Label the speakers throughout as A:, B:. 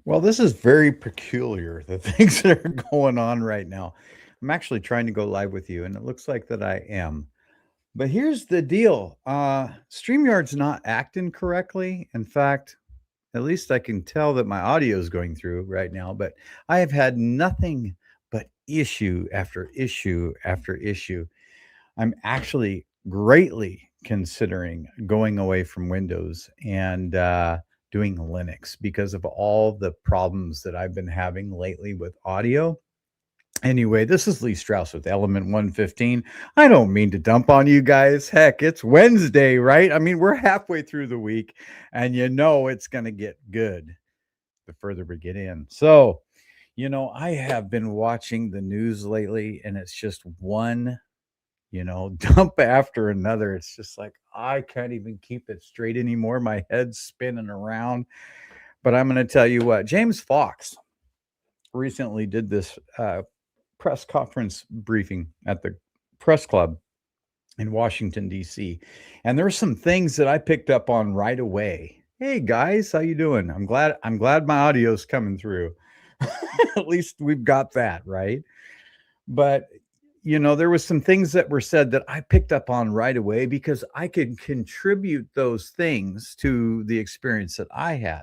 A: Well, this is very peculiar, the things that are going on right now. I'm actually trying to go live with you, and it looks like that I am. But here's the deal. StreamYard's not acting correctly. In fact, at least I can tell that my audio is going through right now, but I have had nothing but issue after issue after issue. I'm actually greatly considering going away from Windows and doing Linux because of all the problems that I've been having lately with audio. Anyway, this is Lee Strauss with Element 115. I don't mean to dump on you guys. Heck, it's Wednesday, right? I mean, we're halfway through the week, and you know it's going to get good the further we get in. So, I have been watching the news lately, and it's just one dump after another. It's just like I can't even keep it straight anymore. My head's spinning around. But I'm going to tell you what, James Fox recently did this press conference briefing at the press club in Washington D.C. And there's some things that I picked up on right away. Hey guys, how you doing? I'm glad my audio's coming through. At least we've got that, right? But there was some things that were said that I picked up on right away because I could contribute those things to the experience that I had.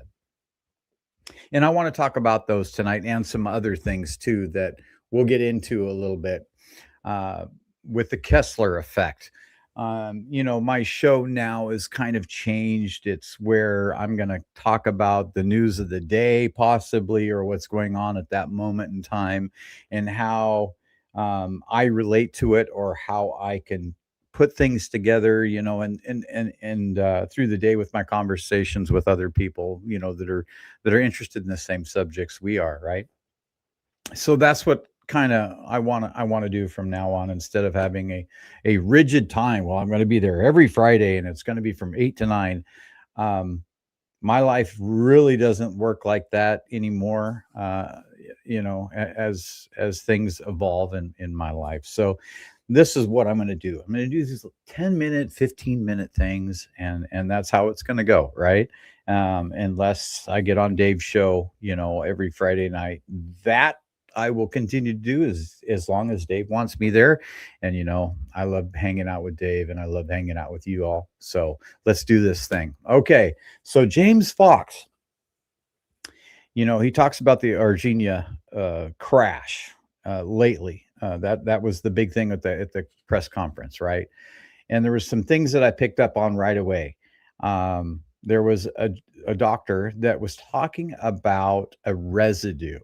A: And I want to talk about those tonight and some other things too that we'll get into a little bit uh, with the Kessler effect. My show now is kind of changed. It's where I'm going to talk about the news of the day, possibly, or what's going on at that moment in time, and how I relate to it, or how I can put things together, and through the day with my conversations with other people, that are interested in the same subjects we are, right? So that's what kind of I want to do from now on, instead of having a rigid time. Well, I'm going to be there every Friday and it's going to be from 8 to 9. um my life really doesn't work like that anymore, as things evolve in my life. So this is what I'm going to do. I'm going to do these 10-minute, 15-minute things, and that's how it's going to go, right? Unless I get on Dave's show, every Friday night. That I will continue to do as long as Dave wants me there. And I love hanging out with Dave, and I love hanging out with you all. So let's do this thing. Okay. So James Fox, he talks about the Argenia crash lately. That was the big thing at the press conference, right? And there was some things that I picked up on right away. There was a doctor that was talking about a residue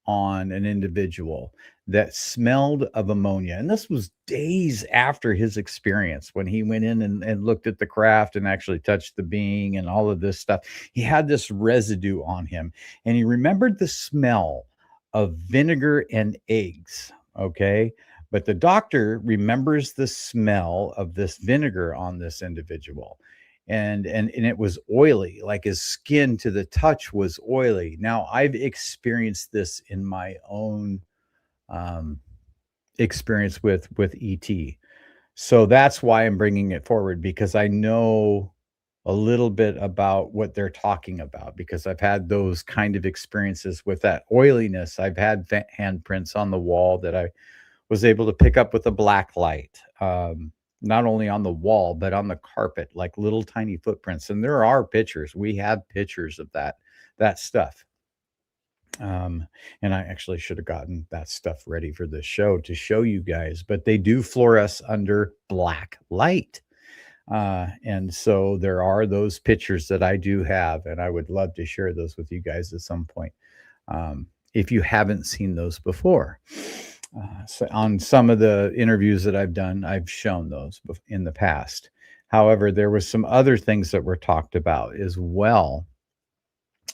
A: on an individual that smelled of ammonia. And this was days after his experience, when he went in and looked at the craft and actually touched the being and all of this stuff. He had this residue on him, and he remembered the smell of vinegar and eggs. Okay. But the doctor remembers the smell of this vinegar on this individual. And it was oily, like his skin to the touch was oily. Now I've experienced this in my own um, experience with ET. So that's why I'm bringing it forward, because I know a little bit about what they're talking about, because I've had those kind of experiences with that oiliness. I've had handprints on the wall that I was able to pick up with a black light. Not only on the wall, but on the carpet, like little tiny footprints. And there are pictures. We have pictures of that stuff. Um, and I actually should have gotten that stuff ready for the show to show you guys, but they do fluoresce under black light. And so there are those pictures that I do have, and I would love to share those with you guys at some point, if you haven't seen those before. So on some of the interviews that I've done, I've shown those in the past. However, there was some other things that were talked about as well,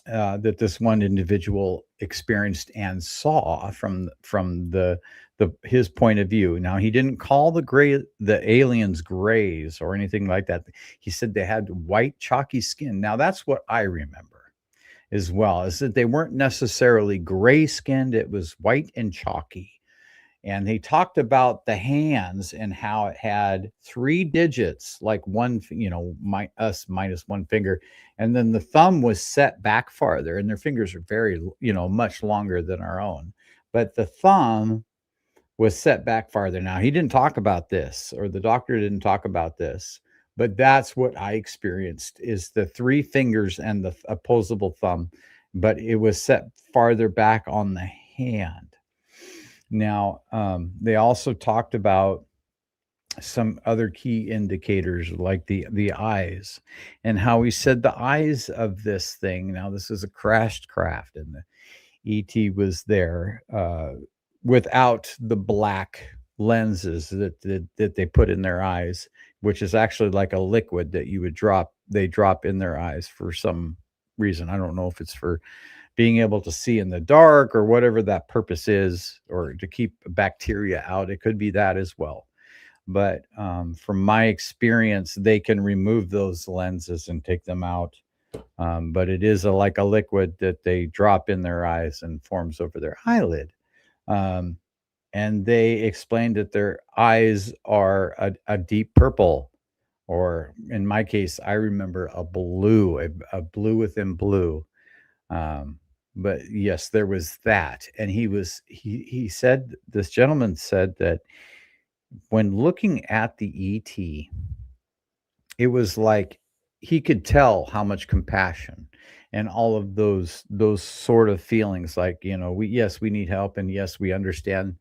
A: that this one individual experienced and saw from the his point of view. Now, he didn't call the aliens grays or anything like that. He said they had white chalky skin. Now, that's what I remember as well, is that they weren't necessarily gray skinned. It was white and chalky. And he talked about the hands and how it had 3 digits, like one, us minus one finger, and then the thumb was set back farther, and their fingers are very, much longer than our own, but the thumb was set back farther. Now, he didn't talk about this, or the doctor didn't talk about this, but that's what I experienced, is the 3 fingers and the opposable thumb, but it was set farther back on the hand. Now, they also talked about some other key indicators like the eyes, and how he said the eyes of this thing. Now, this is a crashed craft, and the ET was there without the black lenses that they put in their eyes, which is actually like a liquid that you would drop. They drop in their eyes for some reason. I don't know if it's for being able to see in the dark or whatever that purpose is, or to keep bacteria out. It could be that as well. But from my experience, they can remove those lenses and take them out. But it is like a liquid that they drop in their eyes and forms over their eyelid. Um, and they explained that their eyes are a deep purple, or in my case, I remember a blue, a blue within blue. Um, but yes, there was that. And he said, this gentleman said that when looking at the ET, it was like he could tell how much compassion and all of those sort of feelings, like, we need help, and yes, we understand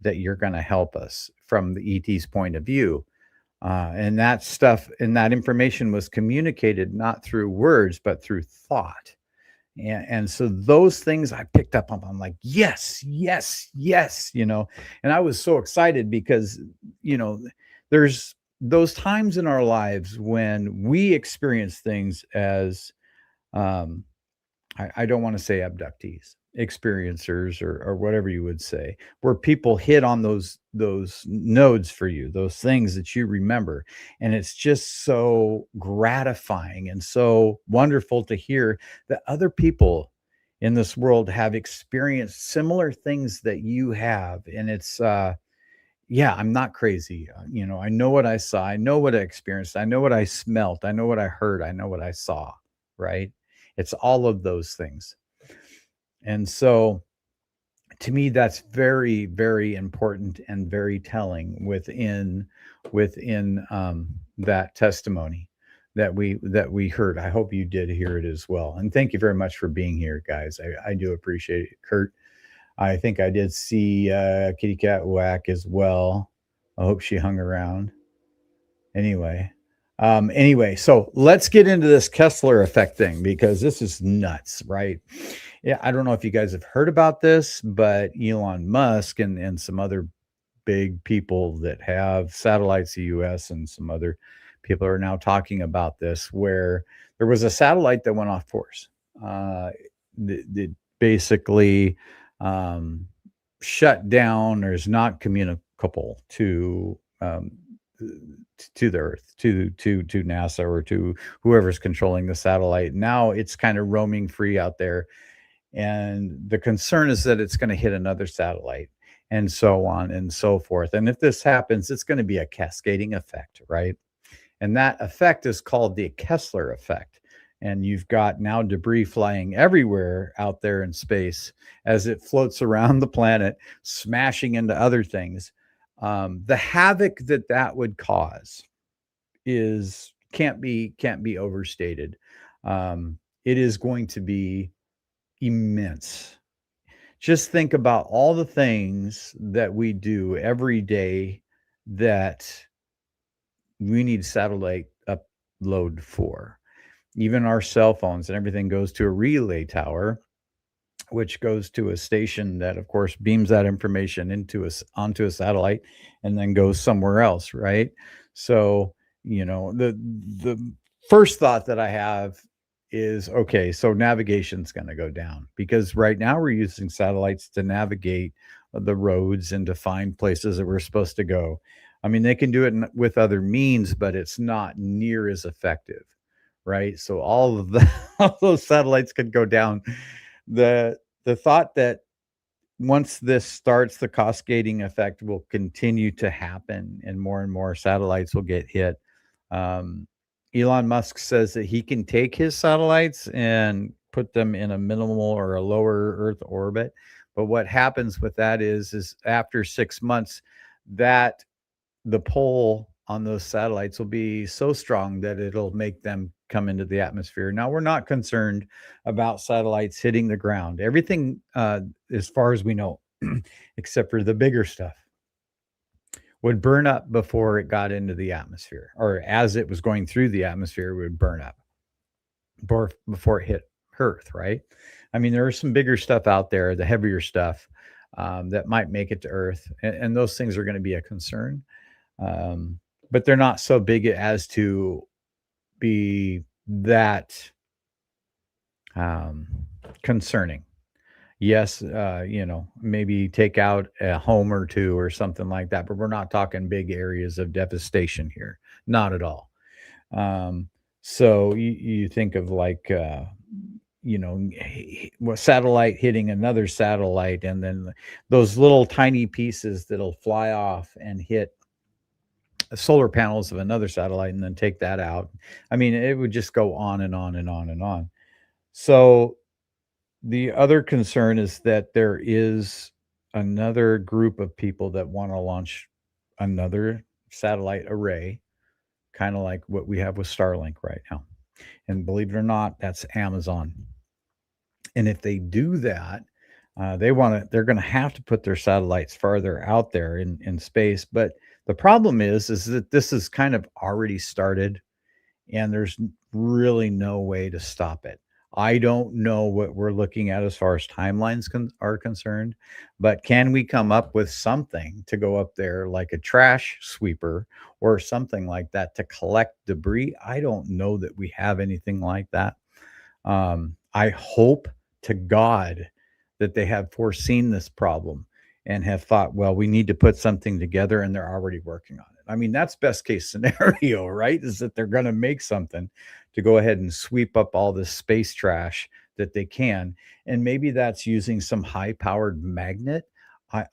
A: that you're going to help us, from the ET's point of view. And that stuff and that information was communicated not through words, but through thought. And so those things I picked up on. I'm like, yes, yes, yes, and I was so excited because, there's those times in our lives when we experience things as, um, I don't want to say abductees, experiencers, or whatever you would say, where people hit on those nodes for you, those things that you remember. And it's just so gratifying and so wonderful to hear that other people in this world have experienced similar things that you have. And it's yeah, I'm not crazy. I know what I saw, I know what I experienced, I know what I smelt, I know what I heard, I know what I saw, right? It's all of those things. And so, to me, that's very, very important and very telling within that testimony that we heard. I hope you did hear it as well. And thank you very much for being here, guys. I do appreciate it, Kurt. I think I did see Kitty Cat Whack as well. I hope she hung around. Anyway, so let's get into this Kessler effect thing, because this is nuts, right? Yeah, I don't know if you guys have heard about this, but Elon Musk and some other big people that have satellites in the US, and some other people are now talking about this, where there was a satellite that went off course. That basically shut down, or is not communicable to the Earth, to NASA, or to whoever's controlling the satellite. Now it's kind of roaming free out there, and the concern is that it's going to hit another satellite, and so on and so forth. And if this happens, it's going to be a cascading effect, right? And that effect is called the Kessler effect. And you've got now debris flying everywhere out there in space as it floats around the planet, smashing into other things. The havoc that would cause is can't be overstated. It is going to be immense. Just think about all the things that we do every day that we need satellite upload for. Even our cell phones and everything goes to a relay tower, which goes to a station that, of course, beams that information onto a satellite, and then goes somewhere else, right? So, the first thought that I have is, okay, so navigation's going to go down, because right now we're using satellites to navigate the roads and to find places that we're supposed to go. I mean, they can do it with other means, but it's not near as effective, right? So all those satellites could go down. The thought that once this starts, the cascading effect will continue to happen, and more satellites will get hit. Um, Elon Musk says that he can take his satellites and put them in a minimal or a lower Earth orbit. But what happens with that is after 6 months, that the pull on those satellites will be so strong that it'll make them come into the atmosphere. Now, we're not concerned about satellites hitting the ground. Everything, as far as we know, except for the bigger stuff, would burn up before it got into the atmosphere, or as it was going through the atmosphere, it would burn up before it hit Earth, right? I mean, there is some bigger stuff out there, the heavier stuff, that might make it to Earth, and those things are going to be a concern. Um, but they're not so big as to be that um, concerning. Yes, maybe take out a home or two or something like that, but we're not talking big areas of devastation here. Not at all. Um, so you think of like, satellite hitting another satellite, and then those little tiny pieces that'll fly off and hit solar panels of another satellite and then take that out. I mean, it would just go on and on and on and on. So the other concern is that there is another group of people that want to launch another satellite array, kind of like what we have with Starlink right now. And believe it or not, that's Amazon. And if they do that, they're going to have to put their satellites farther out there in space. But the problem is that this is kind of already started, and there's really no way to stop it. I don't know what we're looking at as far as timelines are concerned, but can we come up with something to go up there like a trash sweeper or something like that to collect debris? I don't know that we have anything like that. I hope to God that they have foreseen this problem and have thought, well, we need to put something together, and they're already working on it. I mean, that's best case scenario, right? Is that they're going to make something to go ahead and sweep up all this space trash that they can. And maybe that's using some high powered magnet.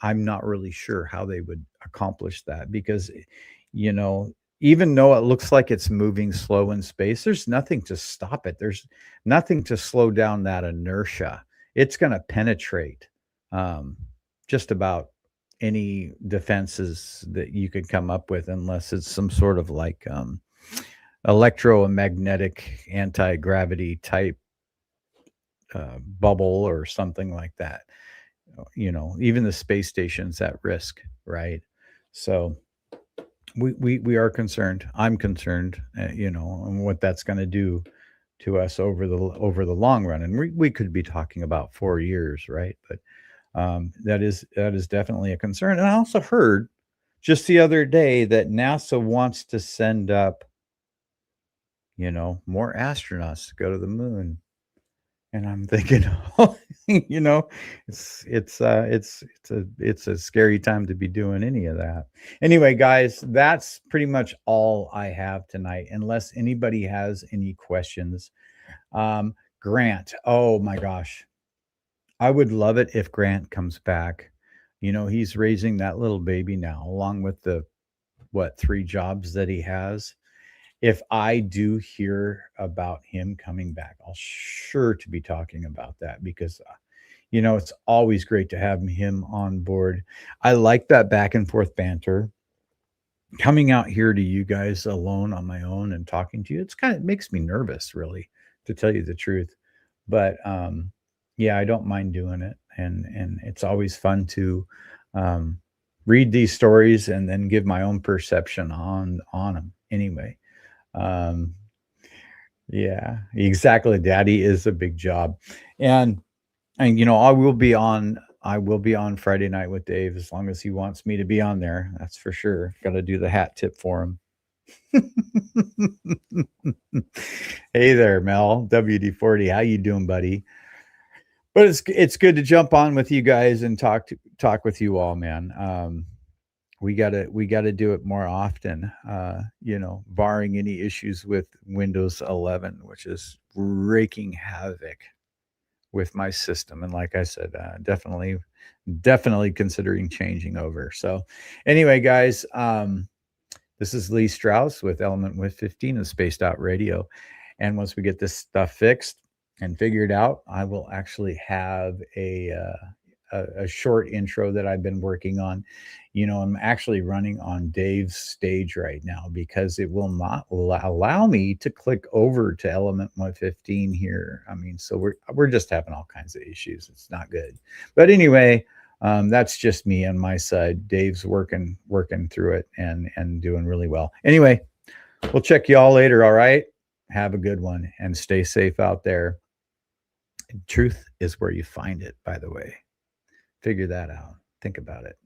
A: I'm not really sure how they would accomplish that because, you know, even though it looks like it's moving slow in space, there's nothing to stop it. There's nothing to slow down that inertia. It's going to penetrate um, just about any defenses that you could come up with, unless it's some sort of like electromagnetic anti-gravity type bubble or something like that. Even the space station's at risk, right? So we are concerned. I'm concerned, on what that's going to do to us over the long run. And we could be talking about 4 years, right? But that is definitely a concern. And I also heard just the other day that NASA wants to send up, more astronauts to go to the moon. And I'm thinking, oh, it's a scary time to be doing any of that. Anyway, guys, that's pretty much all I have tonight, unless anybody has any questions. Grant, oh my gosh, I would love it if Grant comes back. He's raising that little baby now, along with the 3 jobs that he has. If I do hear about him coming back, I'll sure to be talking about that because it's always great to have him on board. I like that back and forth banter. Coming out here to you guys alone on my own and talking to you, it makes me nervous, really, to tell you the truth. But yeah, I don't mind doing it, and it's always fun to read these stories and then give my own perception on them. Anyway, um, yeah, exactly. Daddy is a big job, and I will be on Friday night with Dave as long as he wants me to be on there. That's for sure. Got to do the hat tip for him. Hey there, Mel, WD-40. How you doing, buddy? But it's good to jump on with you guys and talk with you all, man. We gotta do it more often. Barring any issues with Windows 11, which is wreaking havoc with my system. And like I said, definitely considering changing over. So anyway, guys, this is Lee Strauss with Element with 15 of Spaced Out Radio. And once we get this stuff fixed and figured out, I will actually have a short intro that I've been working on. I'm actually running on Dave's stage right now because it will not allow me to click over to Element 115 here. I mean, so we're just having all kinds of issues. It's not good. But anyway, that's just me on my side. Dave's working through it and doing really well. Anyway, we'll check y'all later. All right. Have a good one and stay safe out there. Truth is where you find it, by the way. Figure that out. Think about it.